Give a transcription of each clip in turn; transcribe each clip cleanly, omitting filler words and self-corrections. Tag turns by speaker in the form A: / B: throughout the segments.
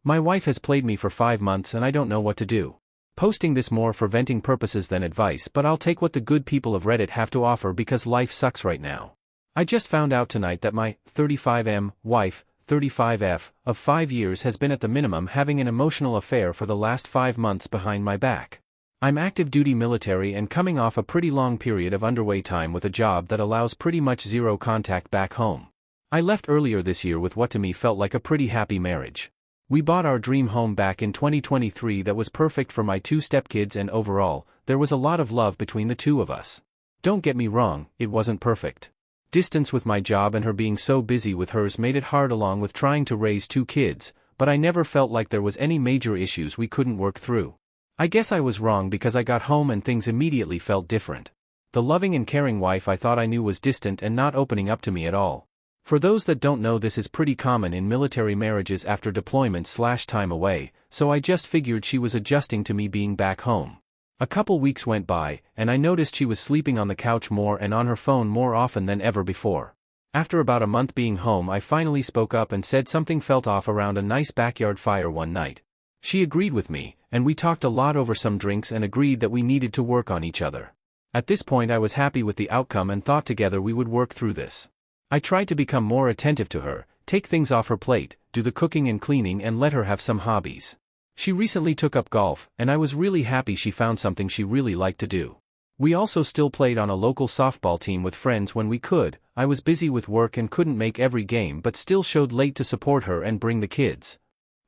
A: My wife has played me for 5 months and I don't know what to do. Posting this more for venting purposes than advice, but I'll take what the good people of Reddit have to offer because life sucks right now. I just found out tonight that my 35M wife, 35F, of 5 years has been at the minimum having an emotional affair for the last 5 months behind my back. I'm active duty military and coming off a pretty long period of underway time with a job that allows pretty much zero contact back home. I left earlier this year with what to me felt like a pretty happy marriage. We bought our dream home back in 2023 that was perfect for my 2 stepkids, and overall, there was a lot of love between the two of us. Don't get me wrong, it wasn't perfect. Distance with my job and her being so busy with hers made it hard along with trying to raise 2 kids, but I never felt like there was any major issues we couldn't work through. I guess I was wrong because I got home and things immediately felt different. The loving and caring wife I thought I knew was distant and not opening up to me at all. For those that don't know, this is pretty common in military marriages after deployment/time away, so I just figured she was adjusting to me being back home. A couple weeks went by, and I noticed she was sleeping on the couch more and on her phone more often than ever before. After about a month being home, I finally spoke up and said something felt off around a nice backyard fire one night. She agreed with me, and we talked a lot over some drinks and agreed that we needed to work on each other. At this point I was happy with the outcome and thought together we would work through this. I tried to become more attentive to her, take things off her plate, do the cooking and cleaning, and let her have some hobbies. She recently took up golf, and I was really happy she found something she really liked to do. We also still played on a local softball team with friends when we could. I was busy with work and couldn't make every game, but still showed late to support her and bring the kids.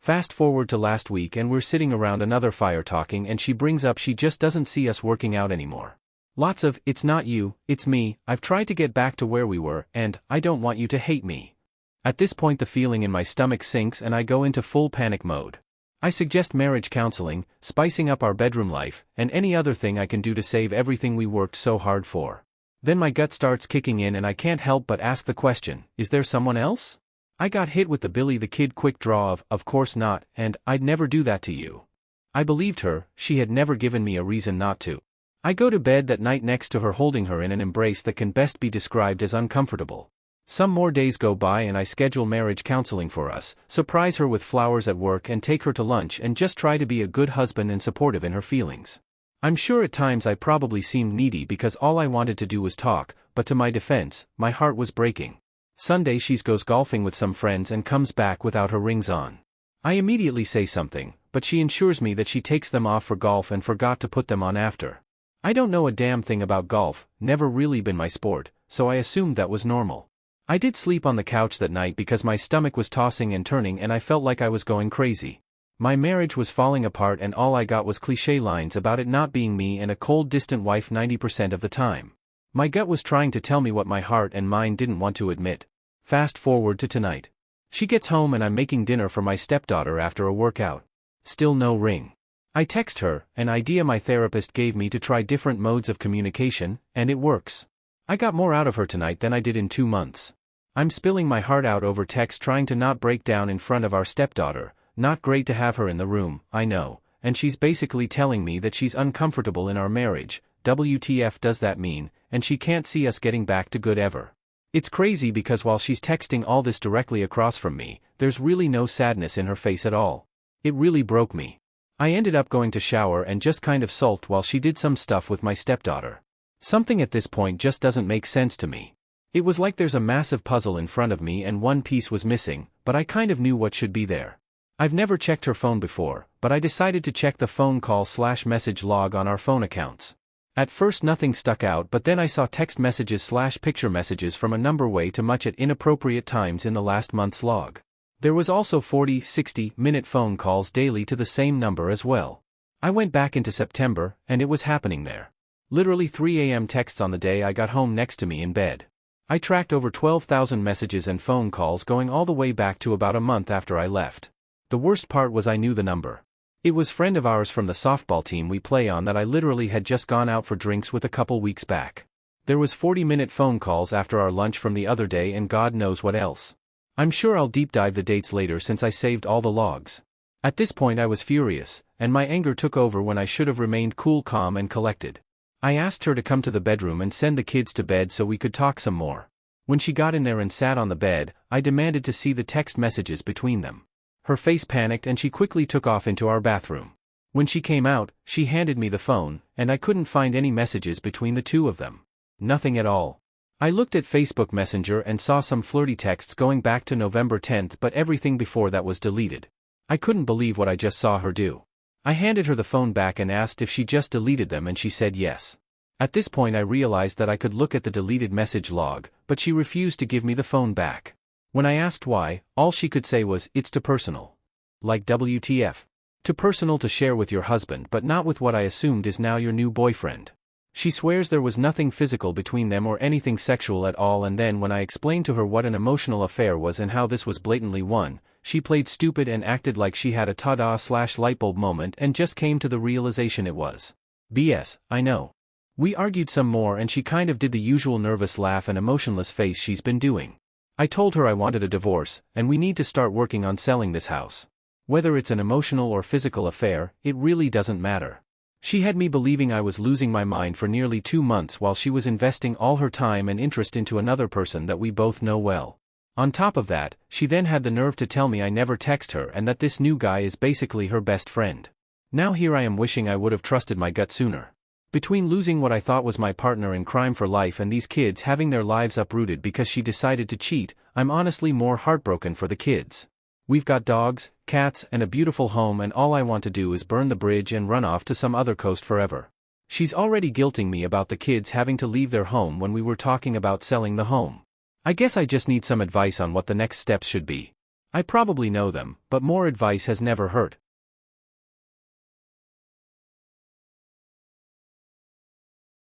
A: Fast forward to last week and we're sitting around another fire talking, and she brings up she just doesn't see us working out anymore. Lots of, "It's not you, it's me, I've tried to get back to where we were, and I don't want you to hate me." At this point the feeling in my stomach sinks and I go into full panic mode. I suggest marriage counseling, spicing up our bedroom life, and any other thing I can do to save everything we worked so hard for. Then my gut starts kicking in and I can't help but ask the question, is there someone else? I got hit with the Billy the Kid quick draw of course not, and "I'd never do that to you." I believed her, she had never given me a reason not to. I go to bed that night next to her, holding her in an embrace that can best be described as uncomfortable. Some more days go by and I schedule marriage counseling for us, surprise her with flowers at work and take her to lunch, and just try to be a good husband and supportive in her feelings. I'm sure at times I probably seemed needy because all I wanted to do was talk, but to my defense, my heart was breaking. Sunday she goes golfing with some friends and comes back without her rings on. I immediately say something, but she assures me that she takes them off for golf and forgot to put them on after. I don't know a damn thing about golf, never really been my sport, so I assumed that was normal. I did sleep on the couch that night because my stomach was tossing and turning and I felt like I was going crazy. My marriage was falling apart and all I got was cliché lines about it not being me and a cold distant wife 90% of the time. My gut was trying to tell me what my heart and mind didn't want to admit. Fast forward to tonight. She gets home and I'm making dinner for my stepdaughter after a workout. Still no ring. I text her, an idea my therapist gave me to try different modes of communication, and it works. I got more out of her tonight than I did in 2 months. I'm spilling my heart out over text, trying to not break down in front of our stepdaughter. Not great to have her in the room, I know, and she's basically telling me that she's uncomfortable in our marriage. WTF does that mean, and she can't see us getting back to good ever. It's crazy because while she's texting all this directly across from me, there's really no sadness in her face at all. It really broke me. I ended up going to shower and just kind of sulked while she did some stuff with my stepdaughter. Something at this point just doesn't make sense to me. It was like there's a massive puzzle in front of me and one piece was missing, but I kind of knew what should be there. I've never checked her phone before, but I decided to check the phone call/message log on our phone accounts. At first nothing stuck out, but then I saw text messages/picture messages from a number way too much at inappropriate times in the last month's log. There was also 40, 60-minute phone calls daily to the same number as well. I went back into September, and it was happening there. Literally 3 a.m. texts on the day I got home next to me in bed. I tracked over 12,000 messages and phone calls going all the way back to about a month after I left. The worst part was I knew the number. It was a friend of ours from the softball team we play on that I literally had just gone out for drinks with a couple weeks back. There was 40-minute phone calls after our lunch from the other day and God knows what else. I'm sure I'll deep dive the dates later since I saved all the logs. At this point I was furious, and my anger took over when I should have remained cool, calm and collected. I asked her to come to the bedroom and send the kids to bed so we could talk some more. When she got in there and sat on the bed, I demanded to see the text messages between them. Her face panicked and she quickly took off into our bathroom. When she came out, she handed me the phone, and I couldn't find any messages between the two of them. Nothing at all. I looked at Facebook Messenger and saw some flirty texts going back to November 10th, but everything before that was deleted. I couldn't believe what I just saw her do. I handed her the phone back and asked if she just deleted them, and she said yes. At this point I realized that I could look at the deleted message log, but she refused to give me the phone back. When I asked why, all she could say was, "It's too personal." Like WTF. Too personal to share with your husband, but not with what I assumed is now your new boyfriend. She swears there was nothing physical between them or anything sexual at all, and then when I explained to her what an emotional affair was and how this was blatantly one, she played stupid and acted like she had a ta-da/lightbulb moment and just came to the realization it was BS, I know. We argued some more and she kind of did the usual nervous laugh and emotionless face she's been doing. I told her I wanted a divorce, and we need to start working on selling this house. Whether it's an emotional or physical affair, it really doesn't matter. She had me believing I was losing my mind for nearly 2 months while she was investing all her time and interest into another person that we both know well. On top of that, she then had the nerve to tell me I never text her and that this new guy is basically her best friend. Now here I am wishing I would have trusted my gut sooner. Between losing what I thought was my partner in crime for life and these kids having their lives uprooted because she decided to cheat, I'm honestly more heartbroken for the kids. We've got dogs, cats, and a beautiful home, and all I want to do is burn the bridge and run off to some other coast forever. She's already guilting me about the kids having to leave their home when we were talking about selling the home. I guess I just need some advice on what the next steps should be. I probably know them, but more advice has never hurt.